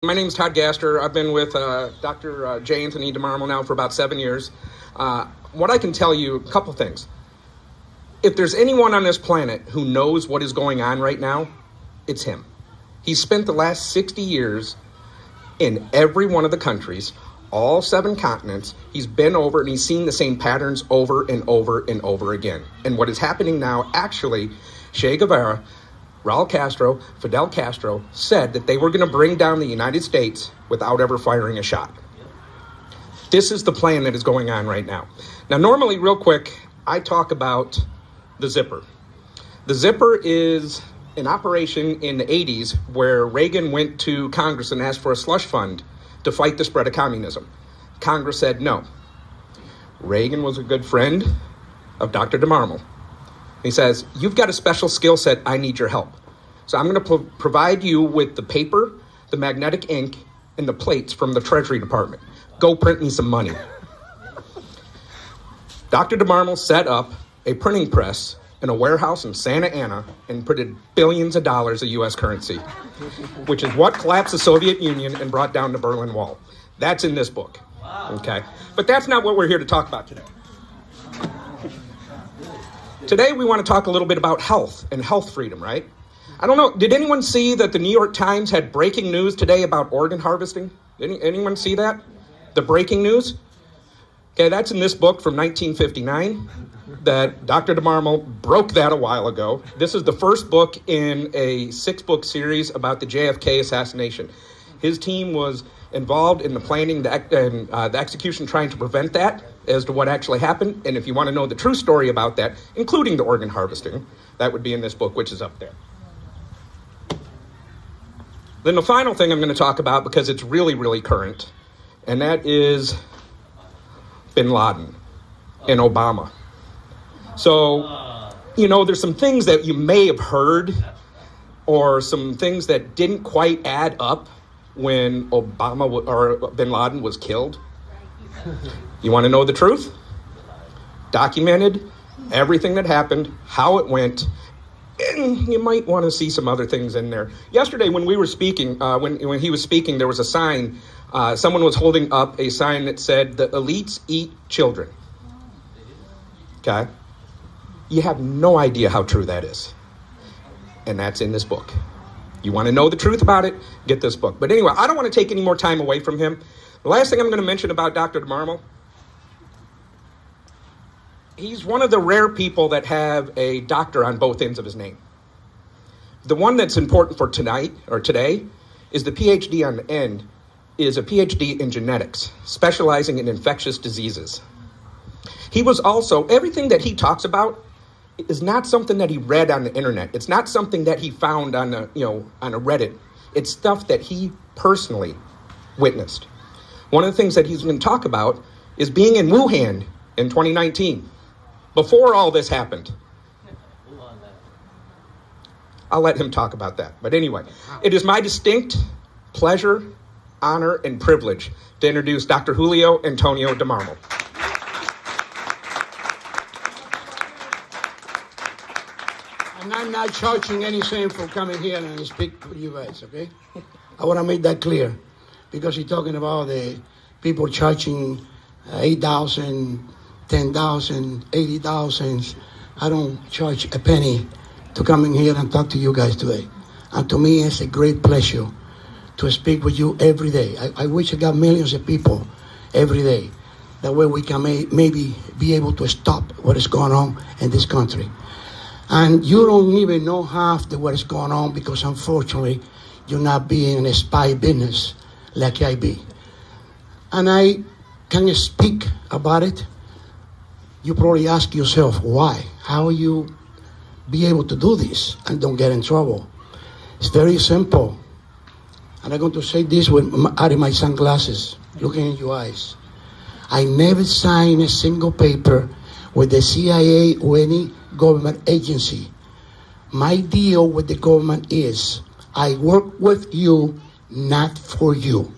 My name is Todd Gaster. I've been with Dr. J. Anthony Marmal now for about 7 years. What I can tell you, a couple things. If there's anyone on this planet who knows what is going on right now, it's him. He spent the last 60 years in every one of the countries, all 7 continents. He's been over and he's seen the same patterns over and over and over again. And what is happening now, actually, Che Guevara, Raul Castro, Fidel Castro said that they were going to bring down the United States without ever firing a shot. This is the plan that is going on right now. Now, normally, real quick, I talk about the zipper. The zipper is an operation in the 80s where Reagan went to Congress and asked for a slush fund to fight the spread of communism. Congress said no. Reagan was a good friend of Dr. DeMarmal. He says, you've got a special skill set, I need your help. So I'm going to provide you with the paper, the magnetic ink, and the plates from the Treasury Department. Go print me some money. Dr. DeMarmal set up a printing press in a warehouse in Santa Ana and printed billions of dollars of U.S. currency, which is what collapsed the Soviet Union and brought down the Berlin Wall. That's in this book. Okay? But that's not what we're here to talk about today. Today, we want to talk a little bit about health and health freedom, right? I don't know, did anyone see that the New York Times had breaking news today about organ harvesting? Anyone see that? The breaking news? Okay, that's in this book from 1959 that Dr. DeMarmal broke that a while ago. This is the first book in a 6-book series about the JFK assassination. His team was involved in the planning and the execution trying to prevent that as to what actually happened. And if you want to know the true story about that, including the organ harvesting, that would be in this book, which is up there. Then the final thing I'm going to talk about, because it's really, really current, and that is bin Laden and Obama. So, there's some things that you may have heard or some things that didn't quite add up when Obama or bin Laden was killed. You want to know the truth? Documented everything that happened, how it went, and you might want to see some other things in there. Yesterday when we were speaking, when he was speaking, there was a sign. Someone was holding up a sign that said, "The elites eat children." Okay? You have no idea how true that is. And that's in this book. You want to know the truth about it? Get this book. But anyway, I don't want to take any more time away from him. The last thing I'm going to mention about Dr. DeMarmal, he's one of the rare people that have a doctor on both ends of his name. The one that's important for tonight or today is the PhD on the end is a PhD in genetics, specializing in infectious diseases. He was also, everything that he talks about is not something that he read on the internet. It's not something that he found on a Reddit. It's stuff that he personally witnessed. One of the things that he's going to talk about is being in Wuhan in 2019, before all this happened. I'll let him talk about that. But anyway, it is my distinct pleasure, honor, and privilege to introduce Dr. Julio Antonio DeMarmal. And I'm not charging anything for coming here and speak for you guys, okay? I want to make that clear, because he's talking about the people charging 8,000, 10,000, 80,000. I don't charge a penny to come in here and talk to you guys today. And to me, it's a great pleasure to speak with you every day. I wish I got millions of people every day. That way we can maybe be able to stop what is going on in this country. And you don't even know half the what is going on, because unfortunately, you're not being in a spy business like I be. And I can speak about it. You probably ask yourself, why? How you be able to do this and don't get in trouble? It's very simple. And I'm going to say this out of my sunglasses, looking in your eyes. I never signed a single paper with the CIA or any government agency. My deal with the government is I work with you, not for you.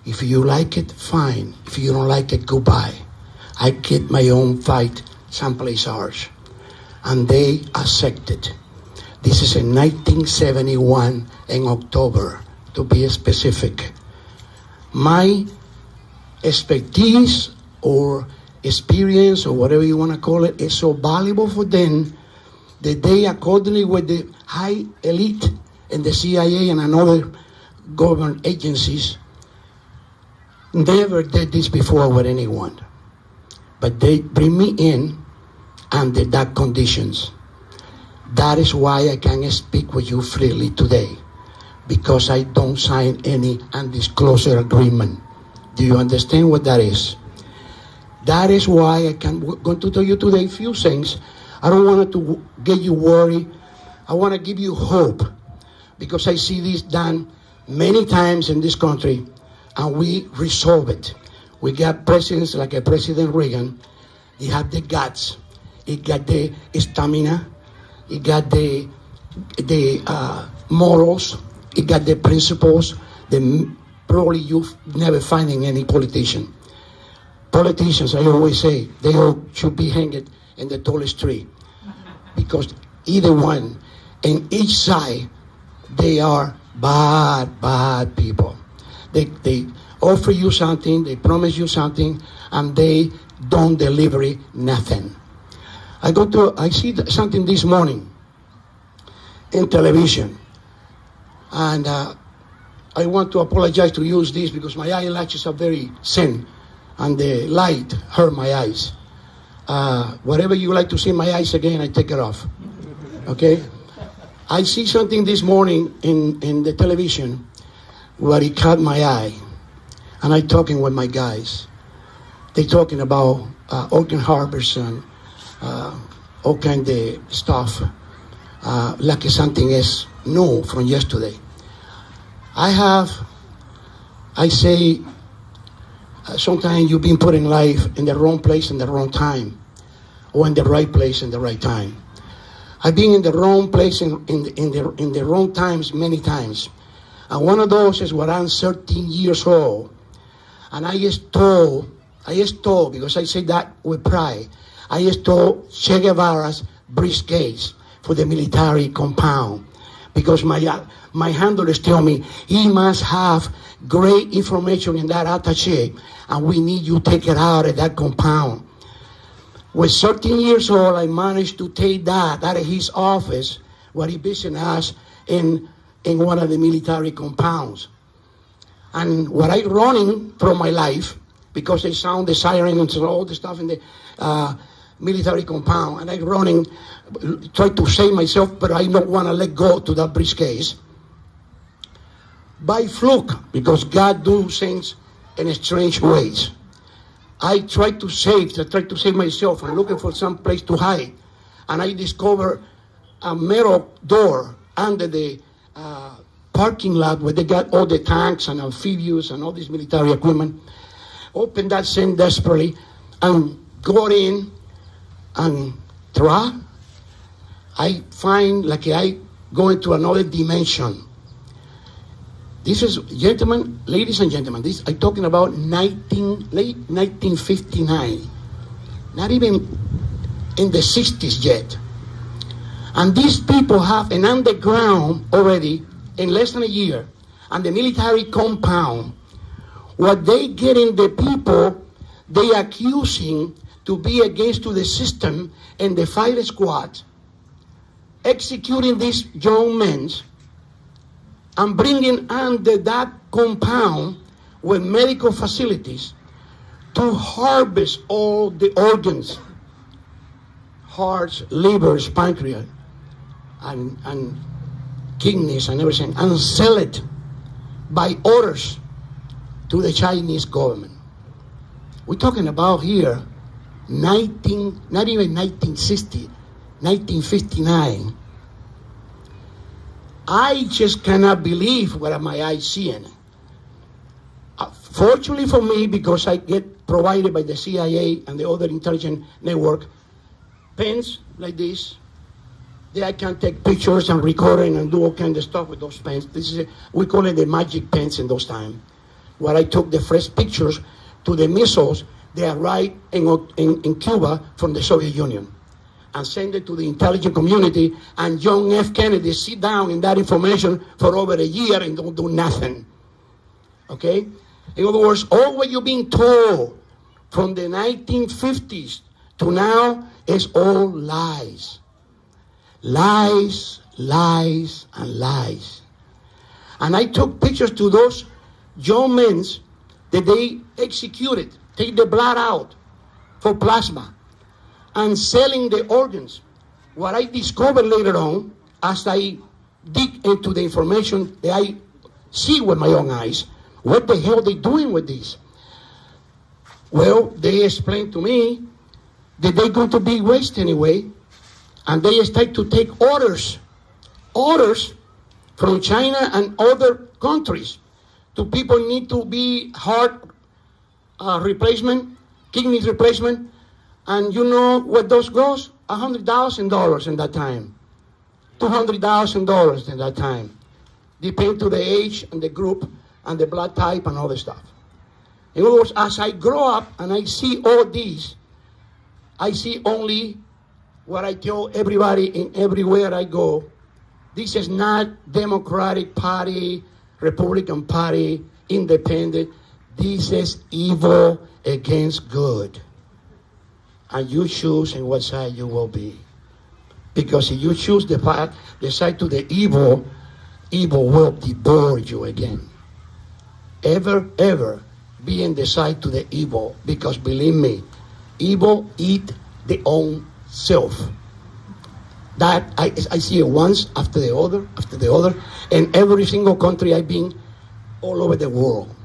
If you like it, fine. If you don't like it, goodbye. I get my own fight someplace else. And they accepted. This is in 1971 in October. to be specific. My expertise or experience or whatever you want to call it is so valuable for them that they, accordingly with the high elite in the CIA and another government agencies, never did this before with anyone. But they bring me in under that conditions. That is why I can speak with you freely today, because I don't sign any undisclosure agreement. Do you understand what that is? That is why I'm going to tell you today a few things. I don't want to get you worried. I want to give you hope, because I see this done many times in this country, and we resolve it. We got presidents like a President Reagan. He had the guts. He got the stamina. He got the morals. He got the principles that probably you've never find in any politician. Politicians, I always say, they all should be hanged in the tallest tree, because either one, in each side, they are bad people. They offer you something, they promise you something, and they don't deliver nothing. I see something this morning in television, and I want to apologize to use this because my eyelashes are very thin, and the light hurt my eyes. Whatever you like to see my eyes again, I take it off. Okay? I see something this morning in the television where it caught my eye, and I talking with my guys. They talking about organ harvest and all kind of stuff, like something is new from yesterday. I say, sometimes you've been put in life in the wrong place in the wrong time, or in the right place in the right time. I've been in the wrong place in the wrong times many times. And one of those is when I'm 13 years old. And I stole, because I say that with pride, I stole Che Guevara's briefcase for the military compound. Because my handlers tell me, he must have great information in that attaché, and we need you to take it out of that compound. With 13 years old, I managed to take that out of his office, where he visited us in one of the military compounds. And what I running from my life, because they sound the siren and all the stuff in the military compound, and I running, try to save myself, but I don't want to let go to that briefcase. By fluke, because God do things in strange ways. I tried to save myself. I'm looking for some place to hide. And I discovered a metal door under the parking lot where they got all the tanks and amphibious and all this military equipment. Opened that thing desperately and got in and try. I find like I go into another dimension. This is, gentlemen, ladies and gentlemen, this I'm talking about late 1959. Not even in the 60s yet. And these people have an underground already in less than a year, and the military compound, what they getting the people they accusing to be against to the system and the fire squad, executing these young men and bringing under that compound with medical facilities to harvest all the organs, hearts, livers, pancreas, and kidneys and everything, and sell it by orders to the Chinese government. We're talking about here not even 1960, 1959. I just cannot believe what my eyes seeing. Fortunately for me, because I get provided by the CIA and the other intelligence network, pens like this, that I can take pictures and recording and do all kind of stuff with those pens. We call it the magic pens in those times, where I took the first pictures to the missiles that arrived in Cuba from the Soviet Union. and send it to the intelligence community, and John F. Kennedy sit down in that information for over a year and don't do nothing. Okay? In other words, all what you're being told from the 1950s to now is all lies. Lies, lies, and lies. And I took pictures to those young men that they executed, take the blood out for plasma, and selling the organs. What I discovered later on, as I dig into the information that I see with my own eyes, what the hell are they doing with this? Well, they explained to me that they're going to be waste anyway, and they start to take orders from China and other countries to people need to be heart replacement, kidney replacement, and you know what those cost? $100,000 in that time, $200,000 in that time, depending to the age and the group and the blood type and all the stuff. In other words, as I grow up and I see all these, I see only what I tell everybody in everywhere I go. This is not Democratic Party, Republican Party, independent. This is evil against good. And you choose in what side you will be. Because if you choose the side to the evil, evil will devour you again. Ever be in the side to the evil. Because believe me, evil eat their own self. That I see it once after the other, in every single country I've been all over the world.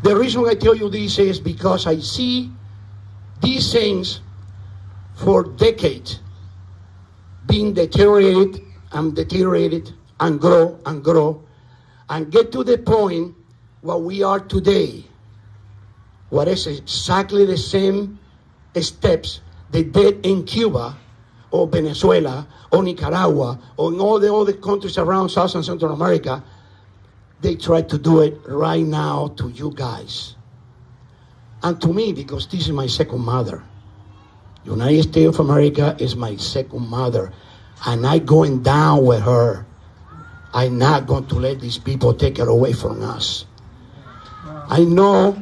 The reason I tell you this is because I see these things for decades being deteriorated and grow and get to the point where we are today, what is exactly the same steps they did in Cuba or Venezuela or Nicaragua or in all the other countries around South and Central America. They try to do it right now to you guys. And to me, because this is my second mother. United States of America is my second mother. And I'm going down with her. I'm not going to let these people take it away from us. I know,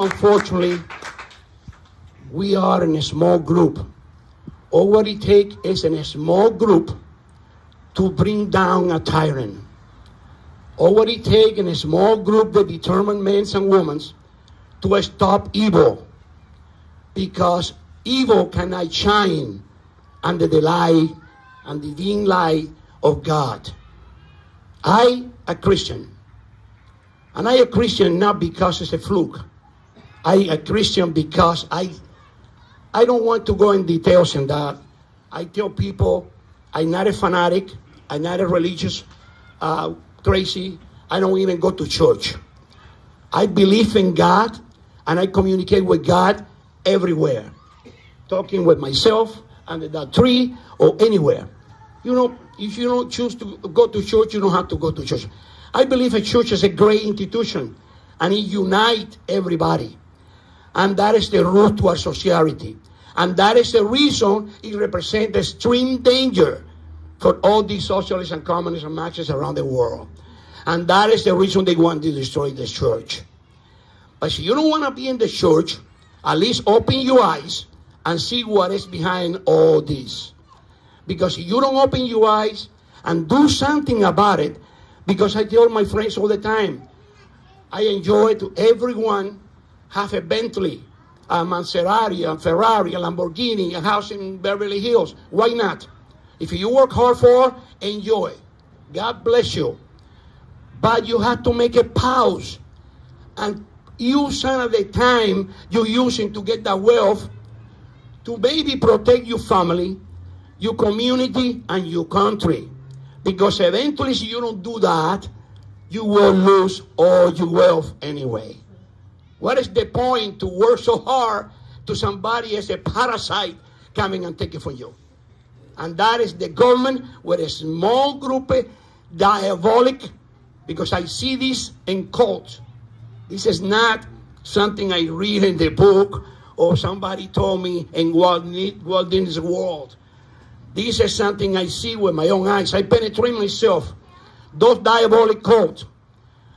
unfortunately, we are in a small group. All what it takes is in a small group to bring down a tyrant. All what it takes in a small group that determine men and women to stop evil. Because evil cannot shine under the light and the divine light of God. I a Christian. And I a Christian not because it's a fluke. I a Christian because I don't want to go in details in that. I tell people I'm not a fanatic. I'm not a religious crazy. I don't even go to church. I believe in God and I communicate with God everywhere. Talking with myself under that tree or anywhere. You know, if you don't choose to go to church, you don't have to go to church. I believe a church is a great institution and it unites everybody. And that is the root to our society. And that is the reason it represents extreme danger for all these socialists and communists and Marxists around the world. And that is the reason they want to destroy the church. But if you don't want to be in the church, at least open your eyes and see what is behind all this. Because if you don't open your eyes and do something about it, because I tell my friends all the time, I enjoy to everyone have a Bentley, a Maserati, a Ferrari, a Lamborghini, a house in Beverly Hills. Why not? If you work hard for, enjoy. God bless you. But you have to make a pause and use some of the time you're using to get that wealth to maybe protect your family, your community, and your country. Because eventually, if you don't do that, you will lose all your wealth anyway. What is the point to work so hard to somebody as a parasite coming and take it from you? And that is the government with a small group, diabolic, because I see this in cults. This is not something I read in the book or somebody told me in Walt Disney's World. This is something I see with my own eyes. I penetrate myself, those diabolic cults.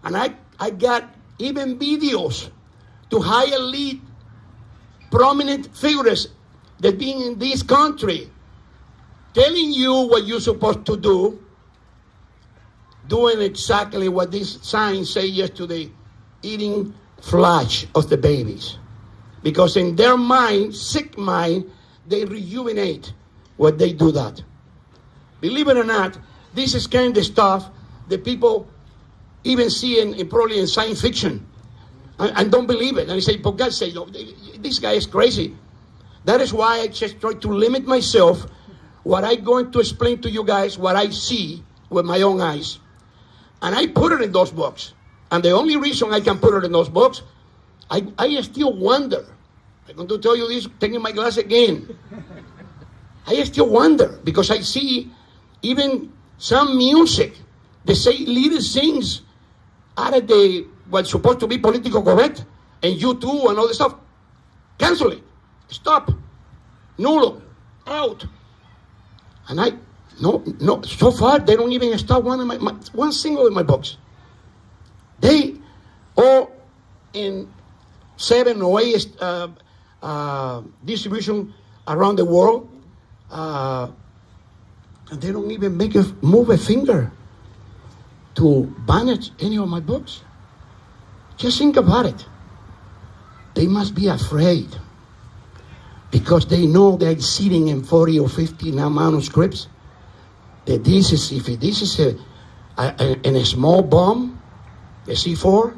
And I got even videos to high elite, prominent figures that being in this country, telling you what you're supposed to do, doing exactly what this sign said yesterday, eating flesh of the babies. Because in their mind, sick mind, they rejuvenate when they do that. Believe it or not, this is kind of stuff that people even see in probably in science fiction and don't believe it. And they say, for God's sake, this guy is crazy. That is why I just try to limit myself what I'm going to explain to you guys, what I see with my own eyes. And I put it in those books. And the only reason I can put it in those books, I still wonder. I'm going to tell you this, taking my glass again. I still wonder, because I see even some music, they say little things out of what's supposed to be political correct, and YouTube and all this stuff. Cancel it. Stop. Nulo. Out. And no, so far they don't even stop one single of my books. They all in 7 or 8 distribution around the world, and they don't even move a finger to banish any of my books. Just think about it. They must be afraid, because they know they're sitting in 40 or 50 now manuscripts. That if this is a small bomb, a C4,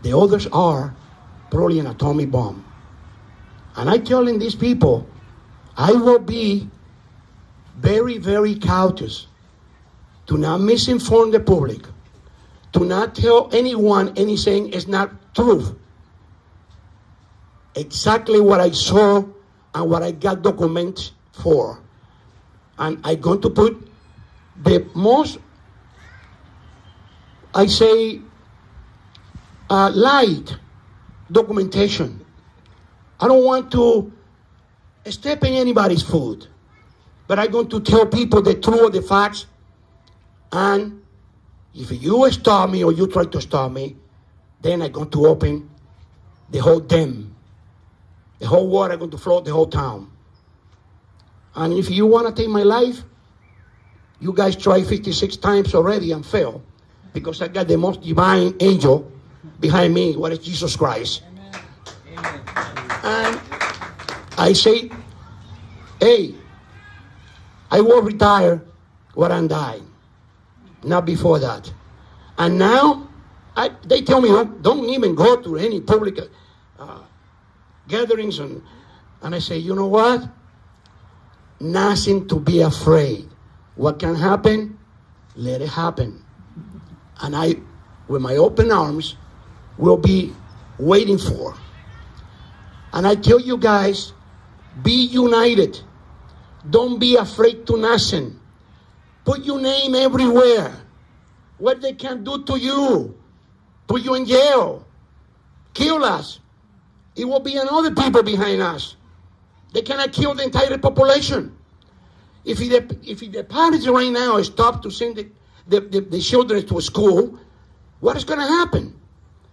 the others are probably an atomic bomb. And I'm telling these people, I will be very, very cautious to not misinform the public, to not tell anyone anything is not truth. Exactly what I saw and what I got documents for. And I'm going to put the most, I say, light documentation. I don't want to step in anybody's food, but I'm going to tell people the truth of the facts. And if you stop me or you try to stop me, then I'm going to open the whole dam. The whole water going to flood the whole town. And if you want to take my life, you guys tried 56 times already and failed, because I got the most divine angel behind me, what is Jesus Christ. Amen. And I say, hey, I will retire when I'm dying, not before that. And now, they tell me, don't even go to any public gatherings, and I say, you know what? Nothing to be afraid. What can happen, let it happen. And I, with my open arms, will be waiting for. And I tell you guys, be united. Don't be afraid to nothing. Put your name everywhere. What they can do to you, put you in jail, kill us. It will be another people behind us. They cannot kill the entire population. If the parents right now stop to send the children to school, what is going to happen?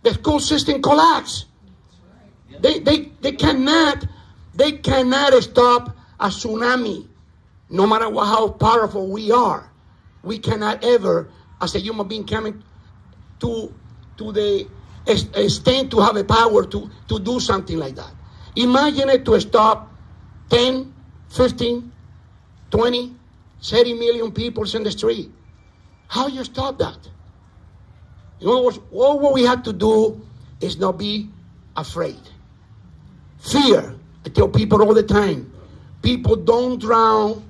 The school system collapse. They cannot stop a tsunami, no matter how powerful we are. We cannot ever, as a human being, coming to the extent to have a power to do something like that. Imagine it to stop 10, 15, 20, 30 million people in the street. How you stop that? In other words, all what we have to do is not be afraid. Fear. I tell people all the time, people don't drown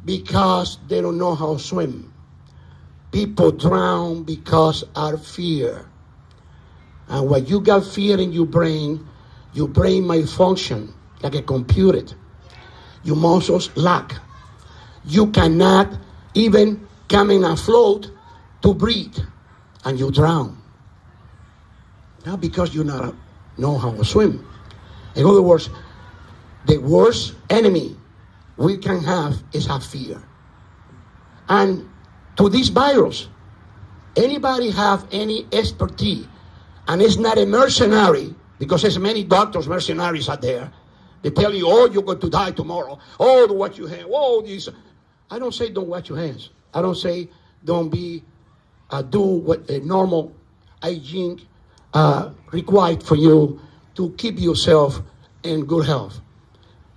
because they don't know how to swim. People drown because of fear. And when you got fear in your brain might function like a computer. Your muscles lack. You cannot even come in afloat to breathe, and you drown. Not because you not know how to swim. In other words, the worst enemy we can have is have fear. And to this virus, anybody have any expertise, and it's not a mercenary, because there's many doctors, mercenaries out there. They tell you, oh, you're going to die tomorrow. Oh, don't wash your hands. Oh, this. I don't say don't wash your hands. I don't say don't do what a normal hygiene required for you to keep yourself in good health.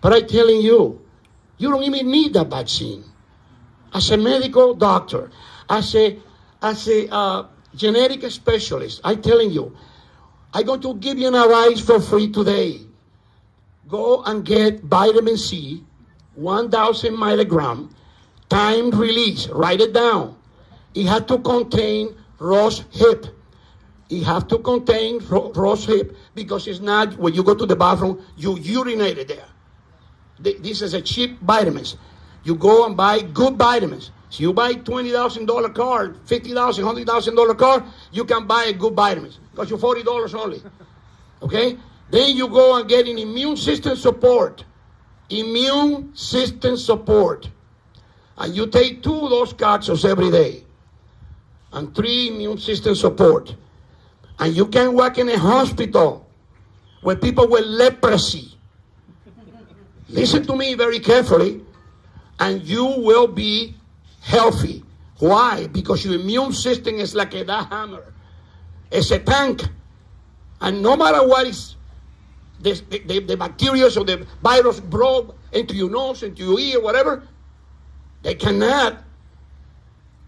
But I'm telling you, you don't even need that vaccine. As a medical doctor, as a genetic specialist, I'm telling you, I'm going to give you an advice for free today. Go and get vitamin C, 1,000 milligram, timed release. Write it down. It has to contain rose hip. It has to contain rose hip, because it's not when you go to the bathroom, you urinate there. This is a cheap vitamins. You go and buy good vitamins. So you buy $20,000 car, $50,000, $100,000 car, you can buy a good vitamins. Cost you $40 only. Okay? Then you go and get an immune system support. Immune system support. And you take 2 of those capsules every day. And 3 immune system support. And you can work in a hospital with people with leprosy. Listen to me very carefully, and you will be healthy. Why? Because your immune system is like that hammer. It's a tank. And no matter what is the bacteria or the virus broke into your nose, into your ear, whatever, they cannot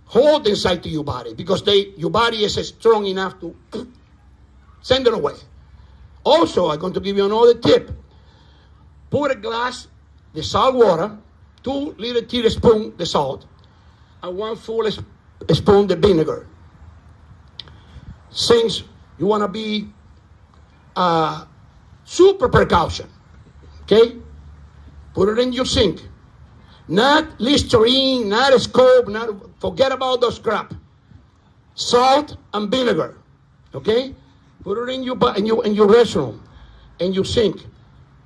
hold inside to your body, because your body is strong enough to send it away. Also, I'm going to give you another tip. Put a glass, the salt water, 2 little teaspoons the salt, and 1 full spoon the vinegar. Since you want to be super precaution, okay? Put it in your sink. Not Listerine, not a scope, forget about those crap. Salt and vinegar, okay? Put it in your restroom, in your sink.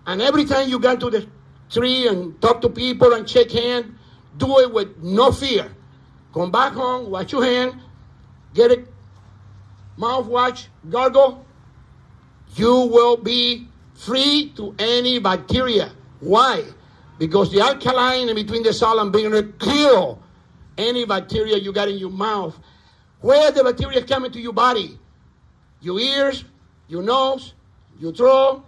And every time you go to the tree and talk to people and shake hands, do it with no fear. Come back home, wash your hand, get a mouthwash, gargle. You will be free to any bacteria. Why? Because the alkaline in between the salt and vinegar kill any bacteria you got in your mouth. Where the bacteria coming to your body? Your ears, your nose, your throat.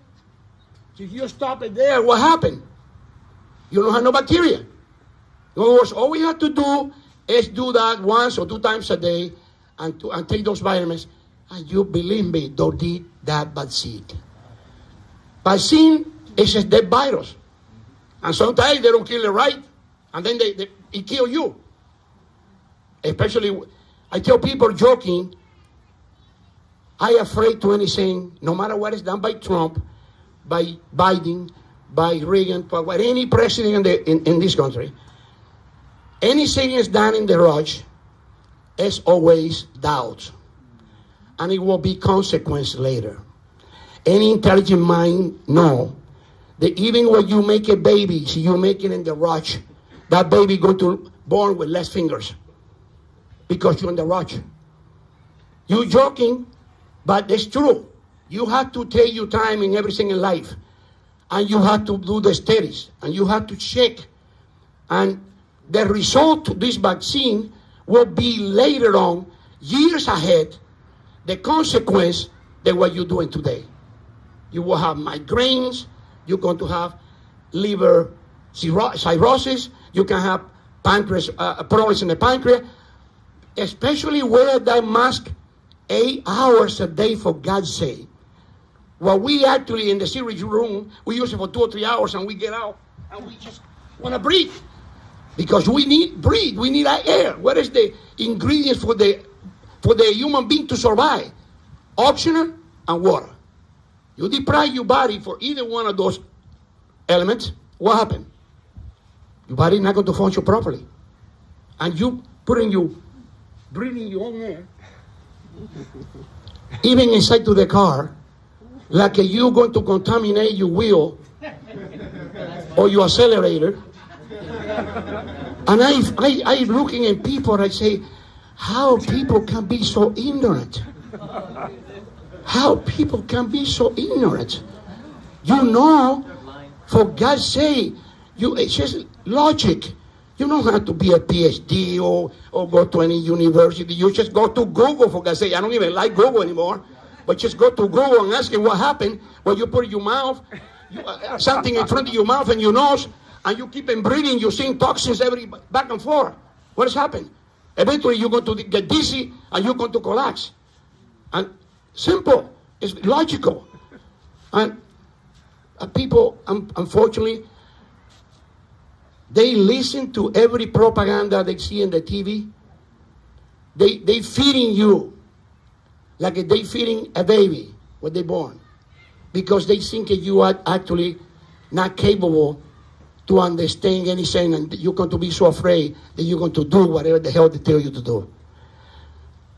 If you stop it there, what happened? You don't have no bacteria. In other words, all we have to do is do that once or 2 times a day and take those vitamins. And you believe me, don't need that vaccine. Vaccine is a dead virus. And sometimes they don't kill it right. And then it kill you. Especially, I tell people joking, I afraid to anything, no matter what is done by Trump, by Biden, by Reagan, by any president in this country. Anything is done in the rush is always doubt. And it will be consequence later. Any intelligent mind know that even when you make a baby, so you make it in the rush, that baby going to born with less fingers because you're in the rush. You're joking, but it's true. You have to take your time in everything in life. And you have to do the studies. And you have to check. And the result of this vaccine will be later on, years ahead, the consequence than what you're doing today. You will have migraines. You're going to have liver cirrhosis. You can have pancreas problems in the pancreas. Especially wear that mask 8 hours a day, for God's sake. Well, we actually, in the surgery room, we use it for 2 or 3 hours, and we get out, and we just want to breathe. Because we need breathe, we need air. What is the ingredients for the human being to survive? Oxygen and water. You deprive your body for either one of those elements, what happens? Your body is not going to function properly. And you breathing your own air, even inside to the car, like you're going to contaminate your wheel or your accelerator. And I looking at people and I say, how people can be so ignorant? How people can be so ignorant? You know, for God's sake, it's just logic. You don't have to be a PhD or go to any university. You just go to Google, for God's sake. I don't even like Google anymore. But just go to Google and ask it what happened when you put in your mouth, something in front of your mouth and your nose, and you keep on breathing, you're seeing toxins every back and forth. What has happened? Eventually you're going to get dizzy and you're going to collapse. And simple. It's logical. And people, unfortunately, they listen to every propaganda they see in the TV. They feeding you like they feeding a baby when they're born, because they think that you are actually not capable to understand anything, and you're going to be so afraid that you're going to do whatever the hell they tell you to do.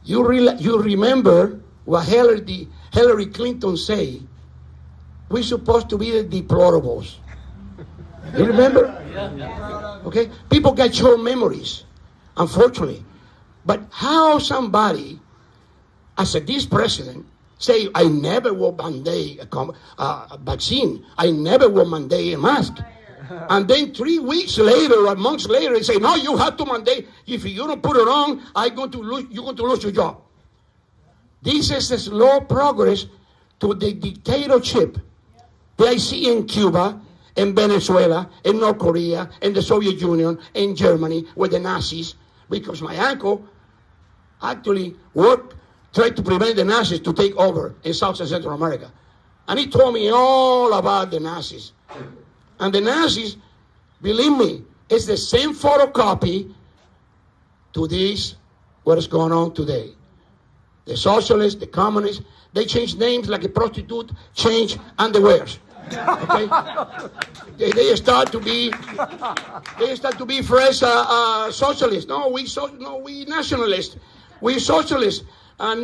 You remember what Hillary Clinton say? We're supposed to be the deplorables. You remember? Okay? People get short memories, unfortunately. But how somebody, as this president, say, I never will mandate a vaccine. I never will mandate a mask. And then 3 weeks later or months later, they say, no, you have to mandate. If you don't put it on, you're going to lose your job. This is a slow progress to the dictatorship that I see in Cuba, in Venezuela, in North Korea, in the Soviet Union, in Germany, with the Nazis. Because my uncle actually tried to prevent the Nazis to take over in South and Central America. And he told me all about the Nazis. And the Nazis, believe me, it's the same photocopy to this, what is going on today. The socialists, the communists, they change names like a prostitute change underwears. Okay? They start to be fresh socialists. No, we nationalists. We socialists. We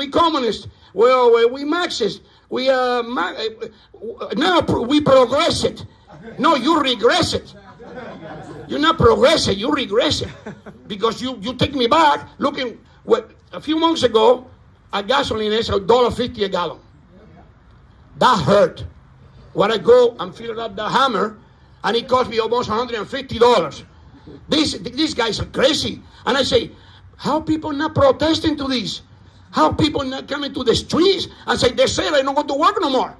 communists. Well, we Marxists. Now we progress it. No, you regress it. You're not progressing, you regress it. Because you take me back, looking what a few months ago, a gasoline is $1.50 a gallon. That hurt. When I go and fill up the Hammer, and it cost me almost $150. These guys are crazy. And I say, how people not protesting to this? How people not coming to the streets and say, they said I don't want to work no more?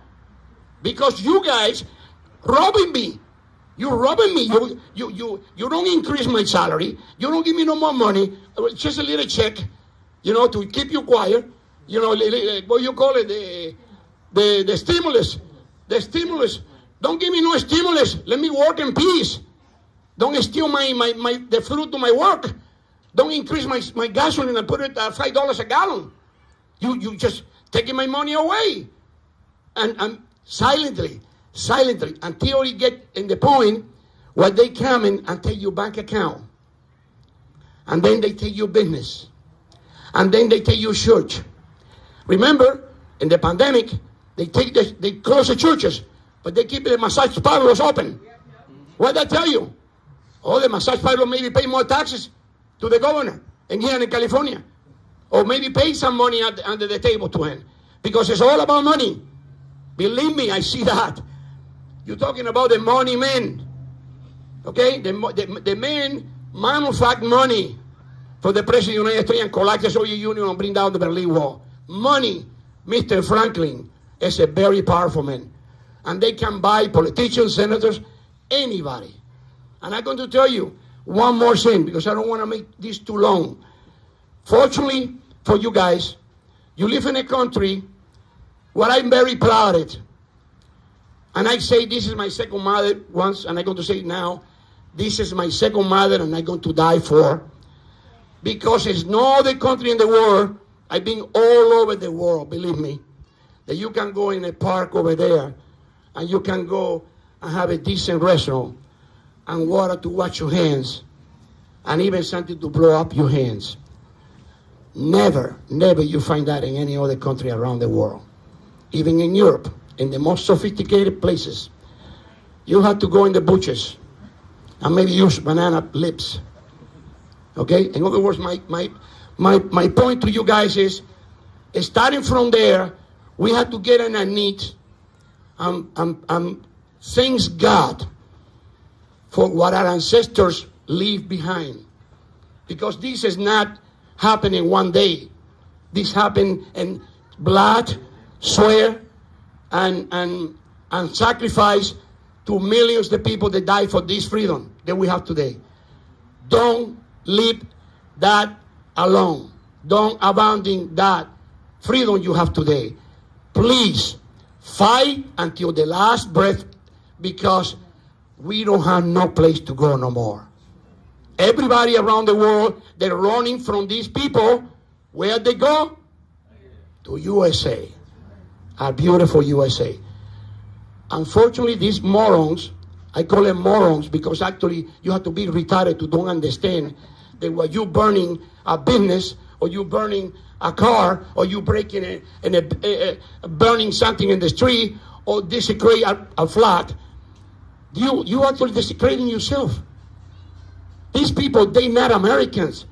Because you guys robbing me. You're robbing me. You don't increase my salary. You don't give me no more money. Just a little check, to keep you quiet. What you call it, the stimulus. The stimulus. Don't give me no stimulus. Let me work in peace. Don't steal the fruit of my work. Don't increase my gasoline and put it at $5 a gallon. You just taking my money away. And silently, until you get in the point where they come in and take your bank account. And then they take your business. And then they take your church. Remember, in the pandemic, they close the churches, but they keep the massage parlors open. What did I tell you? Oh, the massage parlor maybe pay more taxes to the governor here in California. Or maybe pay some money under the table to him. Because it's all about money. Believe me, I see that. You're talking about the money men. Okay? The men manufacture money for the President of the United States and collapse the Soviet Union and bring down the Berlin Wall. Money, Mr. Franklin, is a very powerful man. And they can buy politicians, senators, anybody. And I'm going to tell you one more thing, because I don't want to make this too long. Fortunately for you guys, you live in a country where I'm very proud of it. And I say this is my second mother once, and I'm going to say it now. This is my second mother, and I'm going to die for. Because there's no other country in the world, I've been all over the world, believe me, that you can go in a park over there, and you can go and have a decent restaurant, and water to wash your hands, and even something to blow up your hands. Never you find that in any other country around the world. even in Europe, in the most sophisticated places, you have to go in the butchers and maybe use banana lips. Okay? In other words, my point to you guys is, starting from there, we have to get on our knees and thank God for what our ancestors leave behind. Because this is not happening one day. This happened in blood, sweat, and sacrifice to millions of people that died for this freedom that we have today. Don't leave that alone. Don't abandon that freedom you have today. Please fight until the last breath, because we don't have no place to go no more. Everybody around the world, they're running from these people. Where they go? To USA. Our beautiful USA. Unfortunately, these morons, I call them morons because actually you have to be retarded to don't understand that when you burning a business, or you burning a car, or you breaking burning something in the street, or desecrate a flat, you actually desecrating yourself. These people, they're not Americans.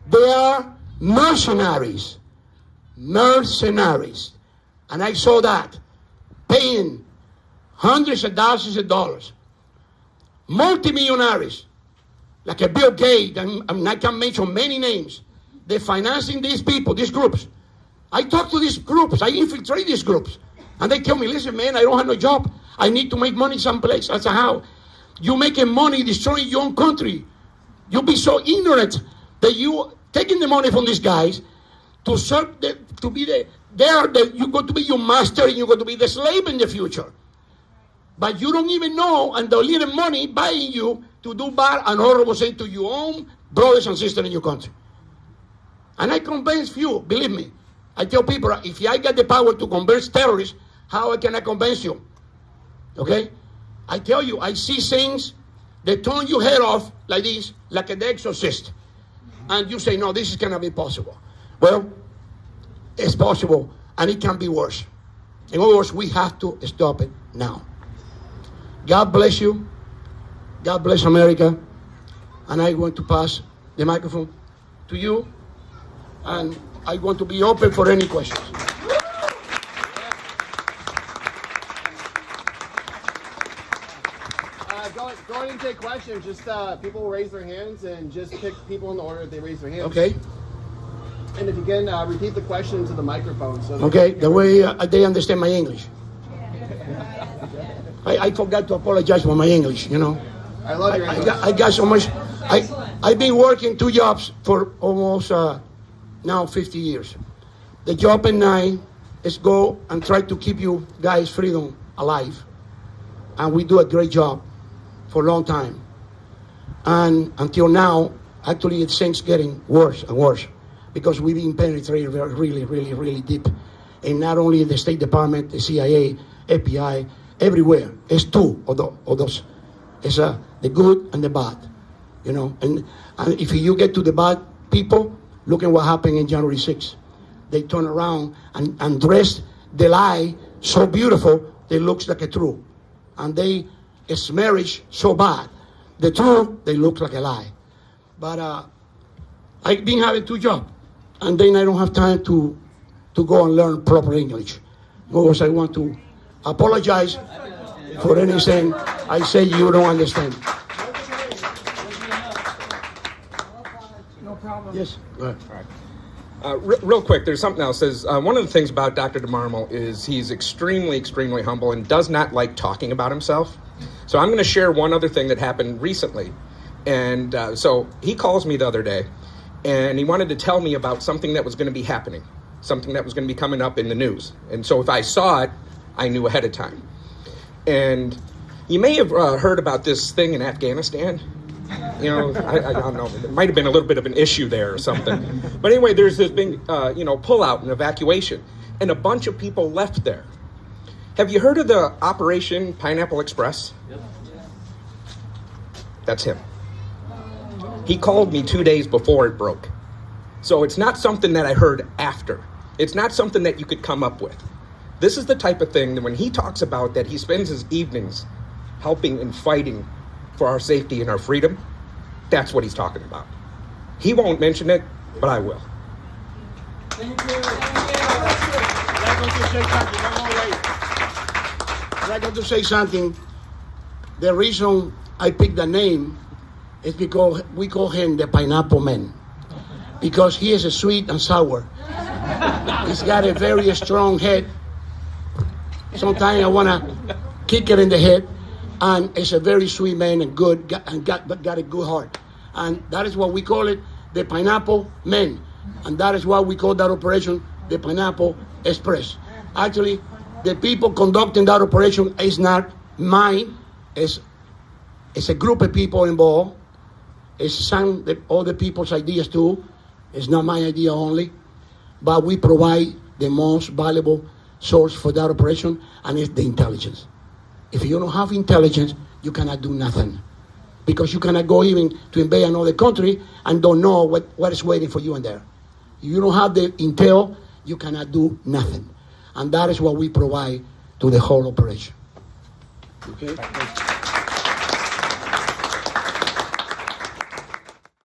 They are mercenaries. Mercenaries. And I saw that, paying hundreds of thousands of dollars. Multimillionaires, like a Bill Gates, and I can mention many names. They're financing these people, these groups. I talk to these groups, I infiltrate these groups. And they tell me, listen, man, I don't have no job. I need to make money someplace. I said, how? You making money destroying your own country. You'll be so ignorant that you taking the money from these guys to serve, to be you're going to be your master, and you're going to be the slave in the future. But you don't even know, and they're leaving money buying you to do bad and horrible things to your own brothers and sisters in your country. And I convince you, believe me. I tell people, if I get the power to convince terrorists, how can I convince you? Okay? I tell you, I see things that turn your head off like this, like an exorcist. And you say, no, this is gonna be possible. Well, it's possible, and it can be worse. In other words, we have to stop it now. God bless you. God bless America. And I'm going to pass the microphone to you. And I want to be open for any questions. Go ahead and take questions. Just people will raise their hands, and just pick people in the order that they raise their hands. Okay. And if you can, repeat the question into the microphone. So Okay, the way they understand my English. I forgot to apologize for my English, you know. I love your English. I got so much. I've been working 2 jobs for almost now 50 years. The job at night is go and try to keep you guys' freedom alive. And we do a great job for a long time. And until now, actually it's things getting worse and worse, because we've been penetrating really, really, really deep. And not only the State Department, the CIA, FBI, everywhere. It's two of those. It's the good and the bad, you know. And if you get to the bad people, look at what happened in January 6th. They turn around and dress the lie so beautiful that it looks like a true. And it's marriage so bad. The true, they look like a lie. But I've been having 2 jobs. And then I don't have time to go and learn proper English. Because I want to apologize for anything I say you don't understand. No problem. Yes, go ahead. All right. Real quick, there's something else. One of the things about Dr. DeMarmal is he's extremely, extremely humble and does not like talking about himself. So I'm going to share one other thing that happened recently. And so he calls me the other day, and he wanted to tell me about something that was going to be happening, something that was going to be coming up in the news. And so if I saw it, I knew ahead of time. And you may have heard about this thing in Afghanistan. You know, I don't know. It might have been a little bit of an issue there or something. But anyway, there's this big, pull-out and evacuation. And a bunch of people left there. Have you heard of the Operation Pineapple Express? Yep. That's him. He called me 2 days before it broke. So it's not something that I heard after. It's not something that you could come up with. This is the type of thing that when he talks about that he spends his evenings helping and fighting for our safety and our freedom, that's what he's talking about. He won't mention it, but I will. Thank you. I'd like to say something. I'd like to say something. The reason I picked the name is because we call him the Pineapple Man. Because he is sweet and sour. He's got a very strong head. Sometimes I want to kick it in the head. And it's a very sweet man and good, but got a good heart. And that is what we call it, the Pineapple Man. And that is why we call that operation the Pineapple Express. Actually, the people conducting that operation is not mine. It's a group of people involved. It's all the people's ideas too. It's not my idea only. But we provide the most valuable source for that operation, and it's the intelligence. If you don't have intelligence, you cannot do nothing. Because you cannot go even to invade another country and don't know what is waiting for you in there. If you don't have the intel, you cannot do nothing. And that is what we provide to the whole operation. Okay?